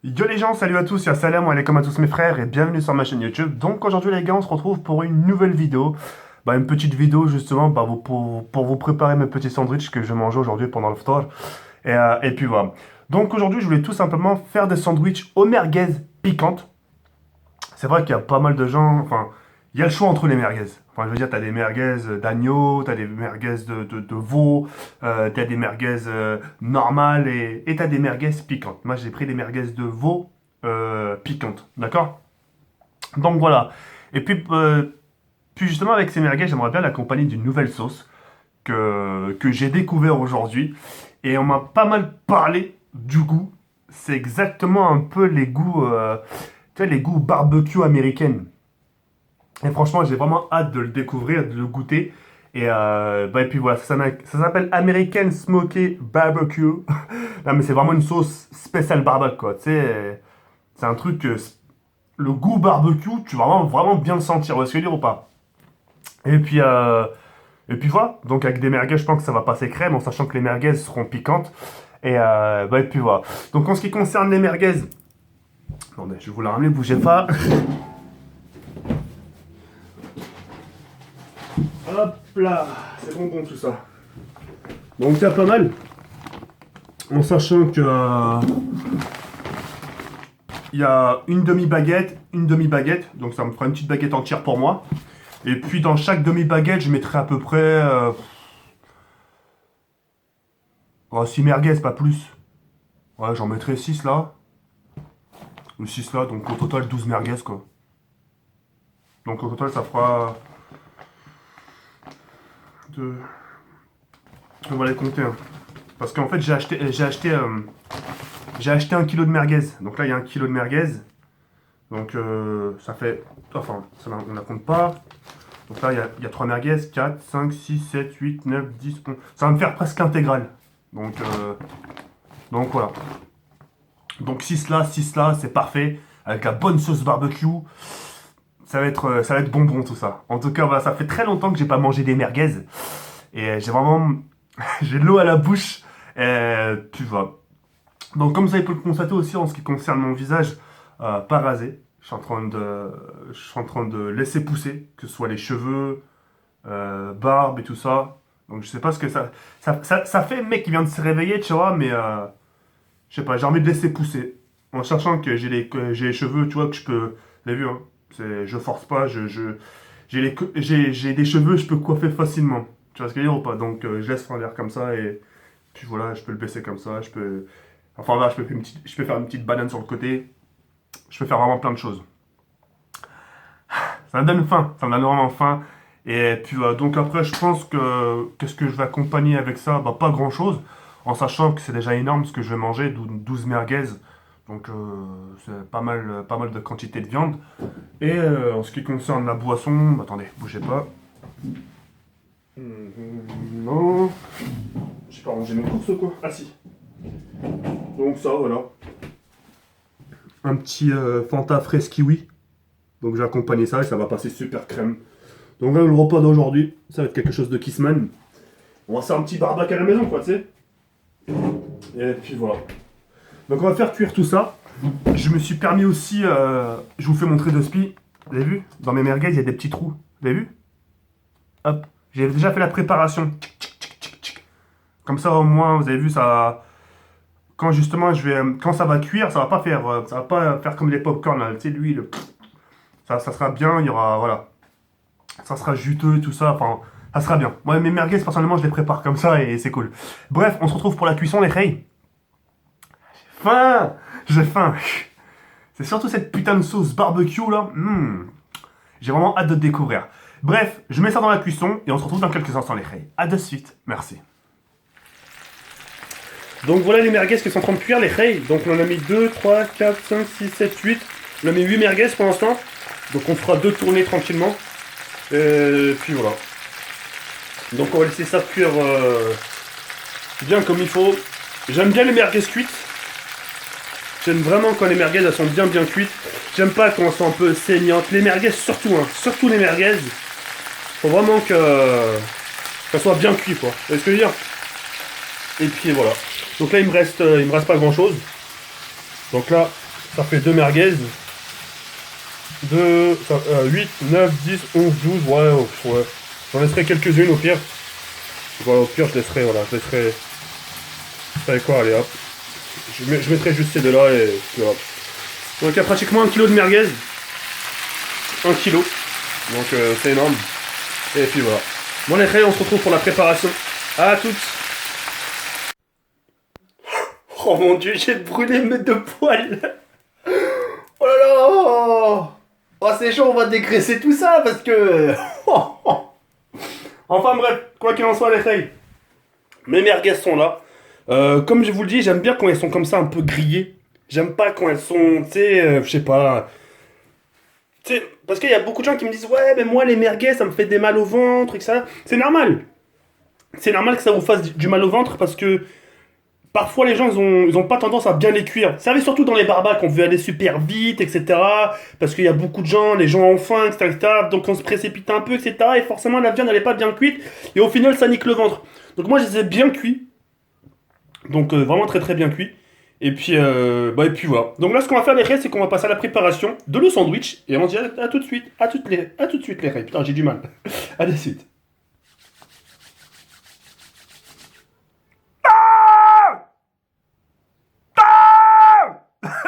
Yo les gens, salut à tous, et salam alaikum à tous mes frères et bienvenue sur ma chaîne YouTube. Donc aujourd'hui les gars, on se retrouve pour une nouvelle vidéo. Une petite vidéo justement pour vous préparer mes petits sandwichs que je vais manger aujourd'hui pendant le ftar. Et puis voilà. Donc aujourd'hui je voulais tout simplement faire des sandwichs aux merguez piquantes. C'est vrai qu'il y a pas mal de gens, enfin, il y a le choix entre les merguez. Enfin, je veux dire, t'as des merguez d'agneau, t'as des merguez de veau, t'as des merguez normales et t'as des merguez piquantes. Moi, j'ai pris des merguez de veau piquantes, d'accord? Donc voilà. Et puis justement, avec ces merguez, j'aimerais bien l'accompagner d'une nouvelle sauce que j'ai découvert aujourd'hui. Et on m'a pas mal parlé du goût. C'est exactement un peu les goûts, tu sais, les goûts barbecue américaine. Et franchement, j'ai vraiment hâte de le découvrir, de le goûter. Et puis voilà, ça s'appelle American Smoky Barbecue. Non, mais c'est vraiment une sauce spéciale barbecue, quoi. Tu sais, c'est un truc, le goût barbecue, tu vas vraiment bien le sentir. Vous voyez ce que je veux dire ou pas? Et puis, euh, et puis voilà. Donc avec des merguez, je pense que ça va passer crème, en sachant que les merguez seront piquantes. Et puis voilà. Donc en ce qui concerne les merguez, attendez, je vais vous la ramener, bougez pas. Hop là, c'est bon tout ça. Donc il y a pas mal. En sachant que il y a une demi-baguette, donc ça me fera une petite baguette entière pour moi. Et puis dans chaque demi-baguette, je mettrai à peu près 6 merguez, pas plus. Ouais, j'en mettrai 6 là. Ou 6 là, donc au total 12 merguez quoi. Donc au total ça fera... Deux... On va les compter. Hein. Parce qu'en fait j'ai acheté 1 kilo de merguez. Donc là il y a 1 kilo de merguez. Donc ça fait... Enfin, on la compte pas. Donc là, il y a 3 merguez, 4, 5, 6, 7, 8, 9, 10, 11. Ça va me faire presque l'intégrale. Donc voilà. Donc 6 là, c'est parfait. Avec la bonne sauce barbecue. Ça va être bonbon tout ça. En tout cas, voilà, ça fait très longtemps que j'ai pas mangé des merguez. Et j'ai vraiment... j'ai de l'eau à la bouche. Tu vois. Donc comme ça, il peut le constater aussi en ce qui concerne mon visage, pas rasé. Je suis en train de laisser pousser, que ce soit les cheveux, barbe et tout ça. Donc je sais pas ce que ça fait mec qui vient de se réveiller, tu vois, mais je sais pas, j'ai envie de laisser pousser. En cherchant que j'ai les cheveux, tu vois, que je peux... Vous avez vu, hein, je force pas, j'ai des cheveux, je peux coiffer facilement. Tu vois ce que je veux dire ou pas? Donc je laisse faire l'air comme ça et puis voilà, je peux le baisser comme ça, je peux... Enfin là, je peux faire une petite banane sur le côté. Je peux faire vraiment plein de choses. Ça me donne faim, ça me donne vraiment faim. Et puis donc après, je pense que qu'est-ce que je vais accompagner avec ça? Pas grand-chose, en sachant que c'est déjà énorme ce que je vais manger, 12 merguez. Donc c'est pas mal de quantité de viande. Et en ce qui concerne la boisson, attendez, bougez pas. Non, j'ai pas rangé mes courses ou quoi? Ah si. Donc ça, voilà. Un petit Fanta fraise kiwi. Donc j'ai accompagné ça et ça va passer super crème. Donc là, le repas d'aujourd'hui, ça va être quelque chose de Kissman. On va faire un petit barbecue à la maison, quoi, tu sais. Et puis voilà. Donc on va faire cuire tout ça. Je me suis permis aussi, je vous fais montrer de spi. Vous avez vu? Dans mes merguez, il y a des petits trous. Vous avez vu? Hop. J'ai déjà fait la préparation. Comme ça, au moins, vous avez vu, ça... Quand justement, quand ça va cuire, ça va pas faire comme les popcorn, là. Tu sais, l'huile. Ça sera bien, il y aura... Voilà. Ça sera juteux et tout ça, enfin, ça sera bien. Moi, mes merguez, personnellement, je les prépare comme ça et c'est cool. Bref, on se retrouve pour la cuisson, les reilles. Faim. J'ai faim. C'est surtout cette putain de sauce barbecue, là. J'ai vraiment hâte de découvrir. Bref, je mets ça dans la cuisson et on se retrouve dans quelques instants, les reilles. À de suite. Merci. Donc voilà les merguez qui sont en train de cuire, les reilles. Donc on en a mis 2, 3, 4, 5, 6, 7, 8. On a mis 8 merguez pour l'instant. Donc on fera 2 tournées tranquillement. Et puis voilà. Donc on va laisser ça cuire bien comme il faut. J'aime bien les merguez cuites. J'aime vraiment quand les merguez elles sont bien cuites. J'aime pas quand elles sont un peu saignantes. Les merguez surtout, hein. Surtout les merguez. Faut vraiment qu'elles soient bien cuites quoi. Vous voyez ce que je veux dire? Et puis voilà. Donc là il me reste pas grand chose. Donc là Ça fait 2 merguez. 8, 9, 10, 11, 12. Ouais, ouais. J'en laisserai quelques-unes au pire. Voilà, au pire, je laisserai. Vous savez quoi, allez hop. Je mettrai juste ces deux-là et puis voilà. Donc il y a pratiquement 1 kg de merguez. 1 kg. Donc c'est énorme. Et puis voilà. Bon les frères, on se retrouve pour la préparation. À toutes. Oh mon dieu, j'ai brûlé mes 2 poils. Oh là là. Oh c'est chaud, on va dégraisser tout ça parce que... Enfin bref, quoi qu'il en soit les frères. Mes merguez sont là. Comme je vous le dis, j'aime bien quand elles sont comme ça un peu grillées. J'aime pas quand elles sont, tu sais, je sais pas. Tu sais, parce qu'il y a beaucoup de gens qui me disent, ouais, mais moi les merguez, ça me fait des mal au ventre et que ça. C'est normal. C'est normal que ça vous fasse du mal au ventre parce que parfois les gens, ils ont pas tendance à bien les cuire. Ça arrive surtout dans les barbacs, on veut aller super vite, etc. Parce qu'il y a beaucoup de gens, les gens ont faim, etc. Donc on se précipite un peu, etc. Et forcément la viande, elle est pas bien cuite. Et au final, ça nique le ventre. Donc moi, je les ai bien cuits. Donc vraiment très très bien cuit. Et puis voilà. Donc là ce qu'on va faire les raies, c'est qu'on va passer à la préparation de le sandwich. Et on se dit à tout de suite. À tout de suite les raies. Putain j'ai du mal. À de suite.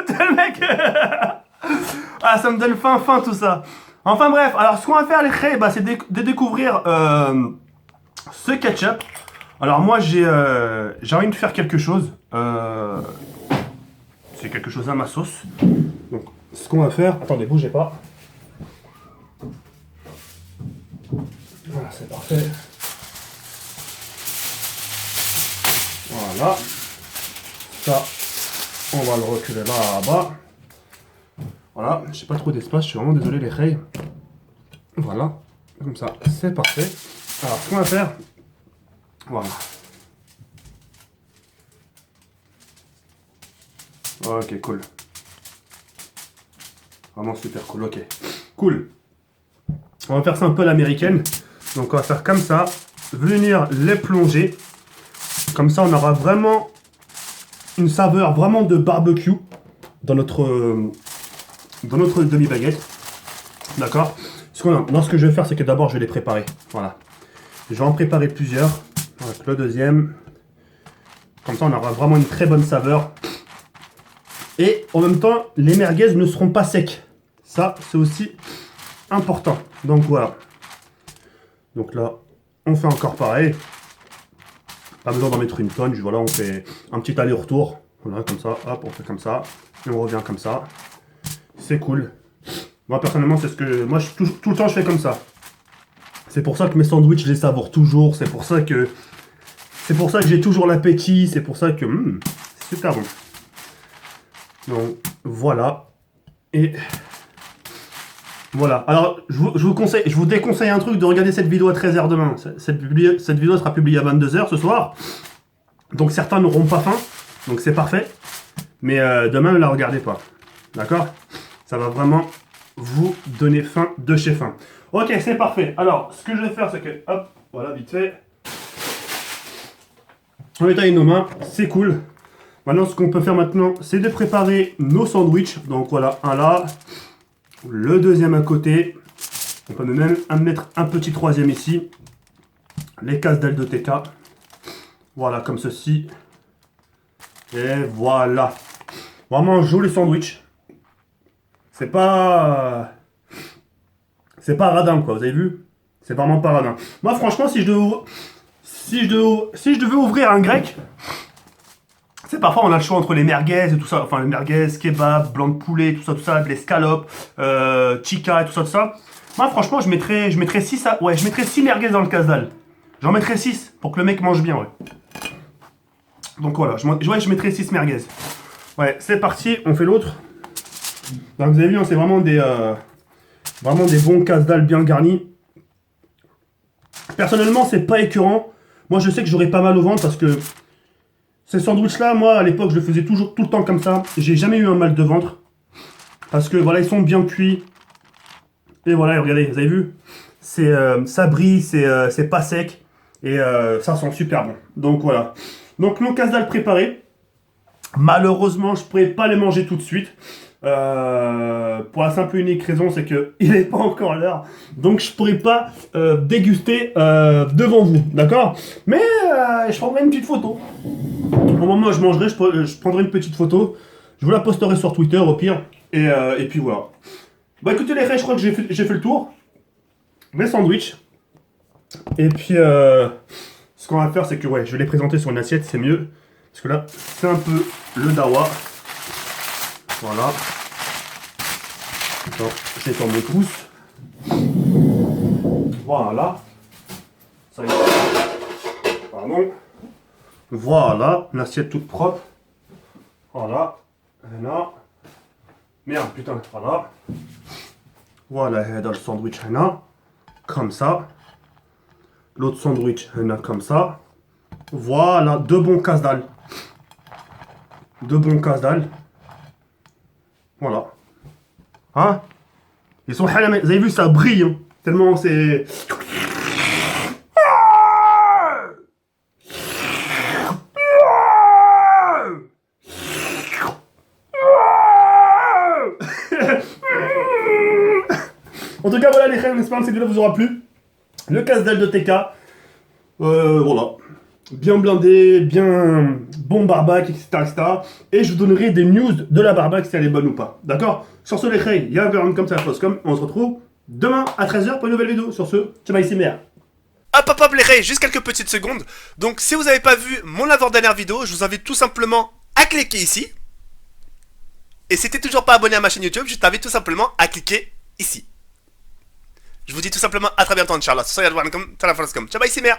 Le mec. Ah ça me donne faim tout ça. Enfin bref, alors ce qu'on va faire les raies, bah, c'est de découvrir ce ketchup. Alors moi j'ai envie de faire quelque chose. C'est quelque chose à ma sauce. Donc ce qu'on va faire... Attendez, bougez pas. Voilà, c'est parfait. Voilà. Ça, on va le reculer là-bas. Voilà, j'ai pas trop d'espace, je suis vraiment désolé les rayes. Voilà, comme ça, c'est parfait. Alors ce qu'on va faire... Voilà. Ok, cool. Vraiment super cool, ok. Cool. On va faire ça un peu à l'américaine. Donc on va faire comme ça. Venir les plonger. Comme ça on aura vraiment une saveur vraiment de barbecue dans notre demi-baguette. D'accord. Ce que je vais faire, c'est que d'abord je vais les préparer. Voilà. Je vais en préparer plusieurs. Voilà, le deuxième. Comme ça on aura vraiment une très bonne saveur. Et en même temps, les merguez ne seront pas secs. Ça, c'est aussi important. Donc voilà. Donc là, on fait encore pareil. Pas besoin d'en mettre une tonne. Voilà, on fait un petit aller-retour. Voilà, comme ça. Hop, on fait comme ça. Et on revient comme ça. C'est cool. Moi, personnellement, c'est ce que... Moi, tout le temps, je fais comme ça. C'est pour ça que mes sandwichs, je les savoure toujours. C'est pour ça que j'ai toujours l'appétit. C'est pour ça que... c'est super bon. Donc voilà. Et voilà. Alors je vous déconseille un truc, de regarder cette vidéo à 13h demain. Cette vidéo sera publiée à 22h ce soir. Donc certains n'auront pas faim. Donc c'est parfait. Mais demain ne la regardez pas. D'accord? Ça va vraiment vous donner faim de chez faim. Ok, c'est parfait. Alors ce que je vais faire, c'est que... Hop, voilà, vite fait. On étaye nos mains. C'est cool. Maintenant, ce qu'on peut faire maintenant, c'est de préparer nos sandwichs. Donc voilà, un là, le deuxième à côté. On peut même mettre un petit troisième ici. Les cases d'ailes de TK. Voilà, comme ceci. Et voilà. Vraiment un joli sandwich. C'est pas radin, quoi, vous avez vu? C'est vraiment pas radin. Moi, franchement, si je devais ouvrir un grec... C'est parfois on a le choix entre les merguez et tout ça, enfin les merguez, kebab, blanc de poulet, tout ça, les scalopes, chica et tout ça. Moi franchement je mettrais 6 je mettrais 6 merguez dans le casse-dalle. J'en mettrais 6 pour que le mec mange bien, ouais. Donc voilà, je mettrais 6 merguez. Ouais, c'est parti, on fait l'autre. Donc vous avez vu, hein, c'est vraiment des bons casse-dalle bien garnis. Personnellement, c'est pas écœurant. Moi je sais que j'aurais pas mal au ventre parce que ces sandwichs-là, moi, à l'époque, je le faisais toujours tout le temps comme ça. J'ai jamais eu un mal de ventre. Parce que, voilà, ils sont bien cuits. Et voilà, regardez, vous avez vu? Ça brille, c'est pas sec. Et ça sent super bon. Donc, voilà. Donc, nos casse-dalles préparées. Malheureusement, je ne pourrais pas les manger tout de suite. Pour la simple et unique raison, c'est que il n'est pas encore l'heure, donc je pourrais pas déguster devant vous, d'accord? Mais je prendrai une petite photo. Au moment où je mangerai, je prendrai une petite photo. Je vous la posterai sur Twitter au pire. Et puis voilà. Bah écoutez les frères, je crois que j'ai fait le tour. Les sandwichs. Et puis ce qu'on va faire, c'est que ouais, je vais les présenter sur une assiette, c'est mieux. Parce que là, c'est un peu le dawa. Voilà. Attends, j'étends mes trousses. Voilà. Ça y est. Pardon. Voilà, une assiette toute propre. Voilà. Et là. Merde, putain, voilà. Voilà, dans le sandwich, là. Comme ça. L'autre sandwich, là, comme ça. Voilà, deux bons casse-dalles. Deux bons casse-dalles. Voilà. Hein? Ils sont halal, vous avez vu, ça brille. Hein, tellement c'est... En tout cas, voilà les frères, j'espère que cette vidéo vous aura plu. Le casse-dalle de TK. Voilà. Bien blindé, bien bon barbac, etc., etc. Et je vous donnerai des news de la barbac si elle est bonne ou pas. D'accord? Sur ce, les frères, il y a un verre comme ça, comme on se retrouve demain à 13h pour une nouvelle vidéo. Sur ce, ciao, bye, c'est mère. Hop hop hop les rays, juste quelques petites secondes. Donc si vous n'avez pas vu mon avant-dernière vidéo, je vous invite tout simplement à cliquer ici. Et si t'es toujours pas abonné à ma chaîne YouTube, je t'invite tout simplement à cliquer ici. Je vous dis tout simplement à très bientôt, Inch'Allah. Ciao bye, c'est mère.